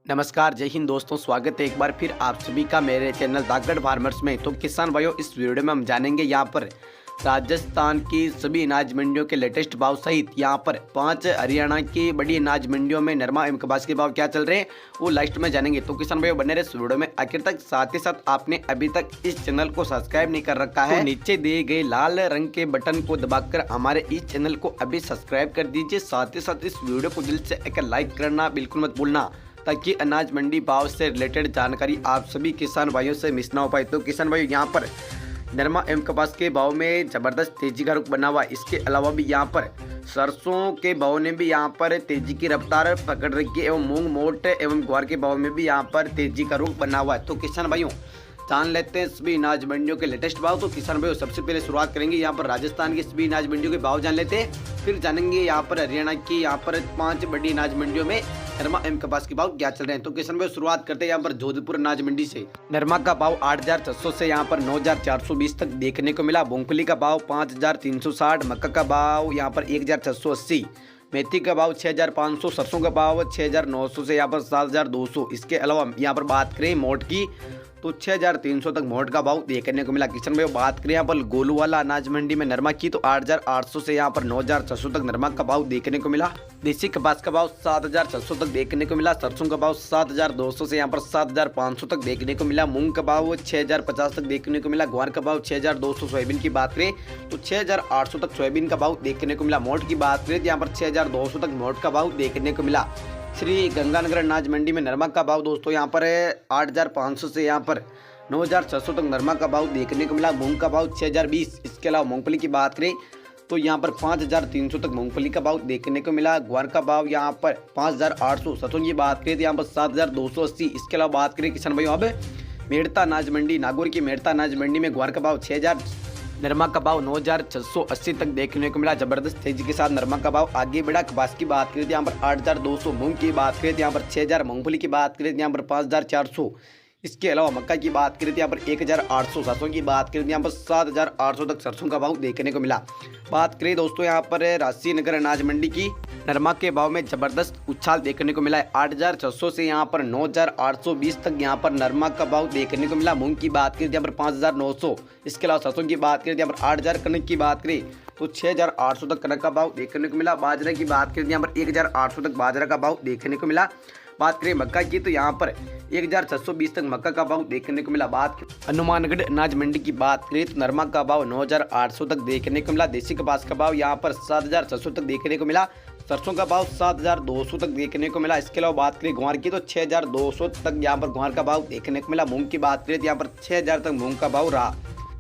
नमस्कार, जय हिंद दोस्तों। स्वागत है एक बार फिर आप सभी का मेरे चैनल दागड़ फार्मर्स में। तो किसान भाइयों, इस वीडियो में हम जानेंगे यहाँ पर राजस्थान की सभी अनाज मंडियों के लेटेस्ट भाव सहित यहाँ पर 5 हरियाणा की बड़ी अनाज मंडियों में नरमा एवं कपास के भाव क्या चल रहे हैं वो लास्ट में जानेंगे। तो किसान भाइयों, बने रहे इस वीडियो में आखिर तक। साथ ही साथ आपने अभी तक इस चैनल को सब्सक्राइब नहीं कर रखा है तो नीचे दिए गए लाल रंग के बटन को दबाकर हमारे इस चैनल को अभी सब्सक्राइब कर दीजिए। साथ ही साथ इस वीडियो को दिल से एक लाइक करना बिल्कुल मत भूलना, ताकि अनाज मंडी भाव से रिलेटेड जानकारी आप सभी किसान भाइयों से मिस ना हो पाए। तो किसान भाइयों, यहाँ पर नरमा एवं कपास के भाव में ज़बरदस्त तेजी का रुख बना हुआ है। इसके अलावा भी यहाँ पर सरसों के भाव ने भी यहाँ पर तेजी की रफ्तार पकड़ रखी है एवं मूंग मोट एवं ग्वार के भाव में भी यहाँ पर तेजी का रुख बना हुआ है। तो किसान भाइयों, जान लेते हैं सभी अनाज मंडियों के लेटेस्ट भाव। तो किसान भाइयों, सबसे पहले शुरुआत करेंगे यहाँ पर राजस्थान की सभी अनाज मंडियों के भाव जान लेते हैं, फिर जानेंगे यहाँ पर हरियाणा की यहाँ पर 5 बड़ी अनाज मंडियों में नरमा एवं कपास के भाव क्या चल रहे हैं। तो किसान भाइयों, शुरुआत करते हैं यहाँ पर जोधपुर अनाज मंडी से। नरमा का भाव 8,600 से यहाँ पर 9,420 तक देखने को मिला। मूंगफली का भाव 5,360, मक्का का भाव यहाँ पर 1,680, मेथी का भाव 6,500, सरसों का भाव 6,900 से यहाँ पर 7,200। इसके अलावा यहाँ पर बात करें मोट की तो 6,300 तक मोट का भाव देखने को मिला। किसान भाई, बात करें यहाँ पर गोलू वाला अनाज मंडी में नरमा की तो 8,800 से यहाँ पर 9,600 तक नरमा का भाव देखने को मिला। देसी कपास का भाव 7,600 तक देखने को मिला। सरसों का भाव 7,200 से यहाँ पर 7,500 तक देखने को मिला। मूंग का भाव 6,050 तक देखने को मिला। ग्वार का भाव 6,200। सोयाबीन की बात करें तो 6,800 तक सोयाबीन का भाव देखने को मिला। मोट की बात करें तो यहाँ पर 6,200 तक मोट का भाव देखने को मिला। श्री गंगानगर अनाज मंडी में नरमा का भाव दोस्तों यहाँ पर 8,500 से यहाँ पर 9,600 तक नरमा का भाव देखने को मिला। मूंग का भाव 6,020। इसके अलावा मूंगफली की बात करें तो यहाँ पर 5,300 तक मूंगफली का भाव देखने को मिला। ग्वार का भाव यहाँ पर 5,800। सरसों की बात करें तो यहाँ पर 7,280। इसके अलावा बात करें किसान भाइयों अब मेड़ता अनाज मंडी, नागौर की मेड़ता अनाज मंडी में ग्वार का भाव 6,000, नरमा का भाव 9,680 तक देखने को मिला। जबरदस्त तेजी के साथ नरमा का भाव आगे बढ़ा। कपास की बात करें तो यहाँ पर 8,200, मूंग की बात करें तो यहाँ पर 6,000, मूंगफली की बात करें तो यहाँ पर 5,400। इसके अलावा मक्का की बात करें तो यहाँ पर 1,800, सरसों की बात करें तो यहाँ पर 7,800 तक सरसों का भाव देखने को मिला। बात करें दोस्तों यहाँ पर राजसी नगर अनाज मंडी की, नरमा के भाव में जबरदस्त उछाल देखने को मिला है। 8,600 से यहाँ पर 9,820 तक यहाँ पर नरमा का भाव देखने को मिला। मूंग की बात करें तो यहाँ पर 5,900। इसके अलावा सरसों की बात करें तो यहाँ पर 8,000। कनक की बात करें तो 6,800 तक कनक का भाव देखने को मिला। बाजरा की बात करें तो यहाँ पर 1,800 तक बाजरा का भाव देखने को मिला। बात करें मक्का की तो यहाँ पर 1,620 तक मक्का का भाव देखने को मिला। बात हनुमानगढ़ अनाज मंडी की बात करें तो नरमा का भाव 9,800 तक देखने को मिला। देसी कपास का भाव यहाँ पर 7,600 तक देखने को मिला। सरसों का भाव 7,200 तक देखने को मिला। इसके अलावा बात करें ग्वार की तो 6,200 तक यहाँ पर ग्वार का भाव देखने को मिला। मूंग की बात करें तो यहाँ पर 6,000 तक मूंग का भाव रहा।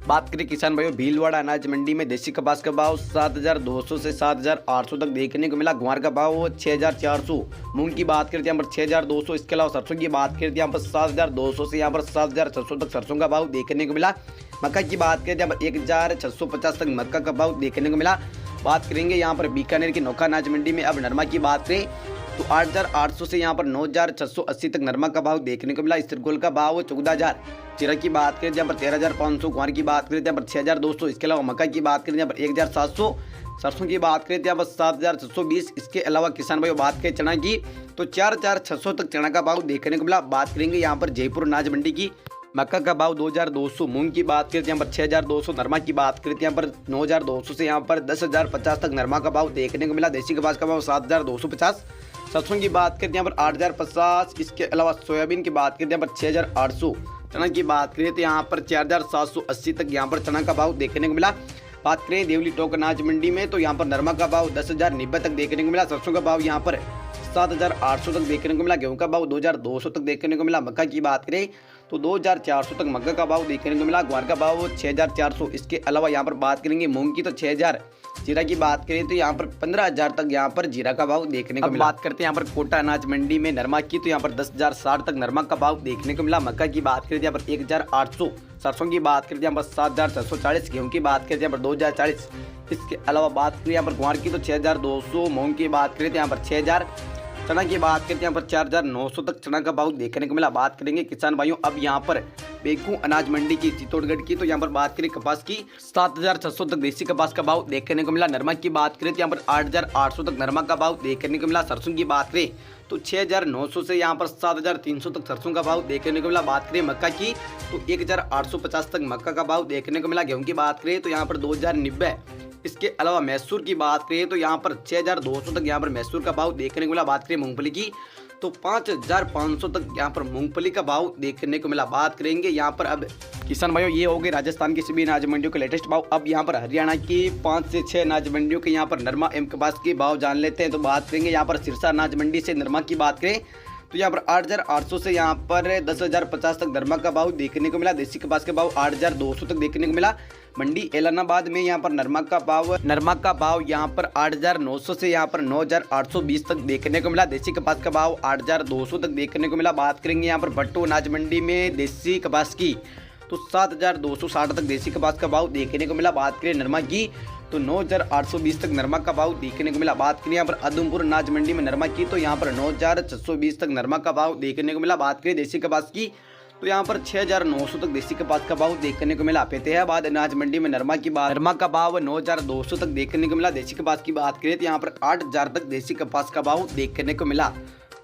बात करें किसान भाइयों भीलवाड़ा अनाज मंडी में, देसी कपास का भाव 7,200 से 7,800 तक देखने को मिला। ग्वार का भाव 6,400, मूंग की बात करें तो यहाँ पर 6,200। इसके अलावा सरसों की बात करें तो यहाँ पर 7,200 से यहाँ पर 7,600 तक सरसों का भाव देखने को मिला। मक्का की बात करें तो यहाँ पर 1,650 तक मक्का का भाव देखने को मिला। बात करेंगे यहाँ पर बीकानेर की नोखा अनाज मंडी में, अब नरमा की बात करें तो 8,800 से यहाँ पर 9,680 तक नरमा का भाव देखने को मिला। इसरगोल का भाव 14,000। जीरा की बात करें यहाँ पर 13,500। ग्वार की बात करें यहाँ पर 6,200। इसके अलावा मक्का की बात करें यहाँ पर 1,700। सरसों की बात करें यहाँ पर 7,620। इसके अलावा किसान भाई बात करें चना की तो 4,600 तक चना का भाव देखने को मिला। बात करेंगे यहाँ पर जयपुर अनाज मंडी की, मक्का का भाव 2,200। मूंग की बात करें यहाँ पर 6,200। नरमा की बात करें यहाँ पर 9,200 से यहाँ पर 10,050 तक नरमा का भाव देखने को मिला। देसी कपास का भाव 7,250। सरसों की बात करें यहाँ पर 8,050। इसके अलावा सोयाबीन की बात करें यहाँ पर 6,800। चना की बात करें तो यहाँ पर 4,780 तक यहाँ पर चना का भाव देखने को मिला। बात करें देवली टोक अनाज मंडी में तो यहाँ पर नरमा का भाव 10,090 तक देखने को मिला। सरसों का भाव यहाँ पर 7,800 तक देखने को मिला। गेहूं का भाव 2,200 तक देखने को मिला। मक्का की बात करें तो 2,400 तक मक्का का भाव देखने को मिला। ग्वार का भाव 6,400। इसके अलावा यहाँ पर बात करेंगे मूंग की तो 6,000। जीरा की बात करें तो यहाँ पर 15,000 तक यहाँ पर जीरा का भाव देखने को मिला। बात करते हैं यहाँ पर कोटा अनाज मंडी में नरमा की तो यहाँ पर 10,060 तक नरमा का भाव देखने को मिला। मक्का की बात करें तो यहाँ पर 1,800। सरसों की बात करें यहाँ पर 7,640। गेहूं की बात करें यहाँ पर 2,040। इसके अलावा बात करें यहाँ पर ग्वार की तो 6,200। मूंग की बात करें तो यहाँ पर 6,000। चना की बात करते हैं यहाँ पर 4,900 तक चना का भाव देखने को मिला। बात करेंगे किसान भाइयों अब यहाँ पर बेकू अनाज मंडी की चित्तौड़गढ़ की, तो यहाँ पर बात करें कपास की 7,600 तक देसी कपास का भाव देखने को मिला। नरमा की बात करें तो यहाँ पर 8,800 तक नरमा का भाव देखने को मिला। सरसों की बात करें तो 6,900 से यहाँ पर 7,300 तक सरसों का भाव देखने को मिला। बात करें मक्का की तो 1,850 तक मक्का का भाव देखने को मिला। गेहूं की बात करें तो यहाँ पर 2,090। इसके अलावा मैसूर की बात करें तो यहाँ पर 6,200 तक यहाँ पर मैसूर का भाव देखने को मिला। बात करें मूंगफली की तो 5,500 तक यहाँ पर मूंगफली का भाव देखने को मिला। बात करेंगे यहाँ पर अब किसान भाइयों, ये हो गए राजस्थान की सभी अनाज मंडियों के लेटेस्ट भाव। अब यहाँ पर हरियाणा की 5 से 6 अनाज मंडियों के यहाँ पर नरमा एवं कपास के भाव जान लेते हैं। तो बात करेंगे यहाँ पर सिरसा अनाज मंडी से नरमा की बात करें तो यहाँ पर 8,800 से यहाँ पर 10,050 तक नरमा का भाव देखने को मिला। देसी कपास का भाव 8,200 तक देखने को मिला। मंडी एलनाबाद में यहाँ पर नरमा का भाव यहाँ पर 8,900 से यहाँ पर 9,820 तक देखने को मिला। देसी कपास का भाव 8,200 तक देखने को मिला। बात करेंगे यहाँ पर भट्टो अनाज मंडी में देसी कपास की तो 7,260 तक देसी कपास का भाव देखने को मिला। बात करें नरमा की तो 9,820 तक नरमा का भाव देखने को मिला। बात करें यहाँ पर उधमपुर अनाज मंडी में नरमा की तो यहाँ पर 9,620 तक नरमा का भाव देखने को मिला। बात करें देसी कपास की तो यहाँ पर 6,900 तक देसी कपास का भाव देखने को मिला। फतेहाबाद अनाज मंडी में नरमा का भाव 9,200 तक देखने को मिला। देसी कपास की बात करें तो यहाँ पर 8,000 तक देसी कपास का भाव देखने को मिला।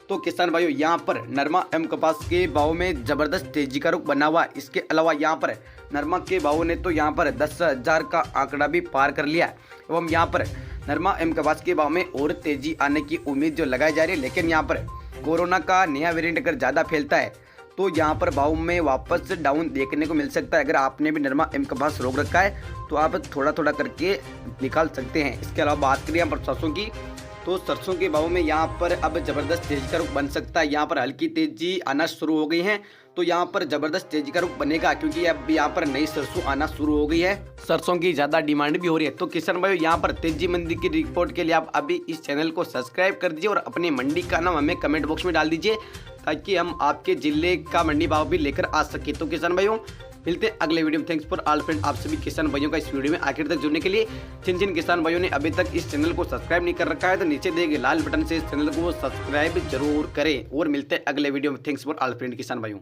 तो किसान भाइयों, यहाँ पर नरमा एवं कपास के भाव में जबरदस्त तेजी का रुख बना हुआ। इसके अलावा यहाँ पर नरमा के भाव ने तो यहाँ पर 10,000 का आंकड़ा भी पार कर लिया एवं यहाँ पर नरमा एवं कपास के भाव में और तेजी आने की उम्मीद जो लगाई जा रही है। लेकिन यहाँ पर कोरोना का नया वेरिएंट अगर ज़्यादा फैलता है तो यहाँ पर भाव में वापस डाउन देखने को मिल सकता है। अगर आपने भी नरमा एवं कपास रोक रखा है तो आप थोड़ा थोड़ा करके निकाल सकते हैं। इसके अलावा बात करें यहाँ पर सरसों की तो सरसों के भाव में यहाँ पर अब जबरदस्त तेजी का रुख बन सकता है। यहाँ पर हल्की तेजी आना शुरू हो गई है तो यहाँ पर जबरदस्त तेजी का रुख बनेगा क्योंकि अब यहाँ पर नई सरसों आना शुरू हो गई है। सरसों की ज्यादा डिमांड भी हो रही है। तो किसान भाइयों, यहाँ पर तेजी मंदी की रिपोर्ट के लिए आप अभी इस चैनल को सब्सक्राइब कर दीजिए और अपनी मंडी का नाम हमें कमेंट बॉक्स में डाल दीजिए ताकि हम आपके जिले का मंडी भाव भी लेकर आ सके। तो किसान भाइयों, मिलते हैं अगले वीडियो में। Thanks for all friend. आप सभी किसान भाइयों का इस वीडियो में आखिर तक जुड़ने के लिए। जिन किसान भाइयों ने अभी तक इस चैनल को सब्सक्राइब नहीं कर रखा है तो नीचे दिए गए लाल बटन से इस चैनल को सब्सक्राइब जरूर करें। और मिलते हैं अगले वीडियो में। थैंक्स फॉर ऑल फ्रेंड किसान भाइयों।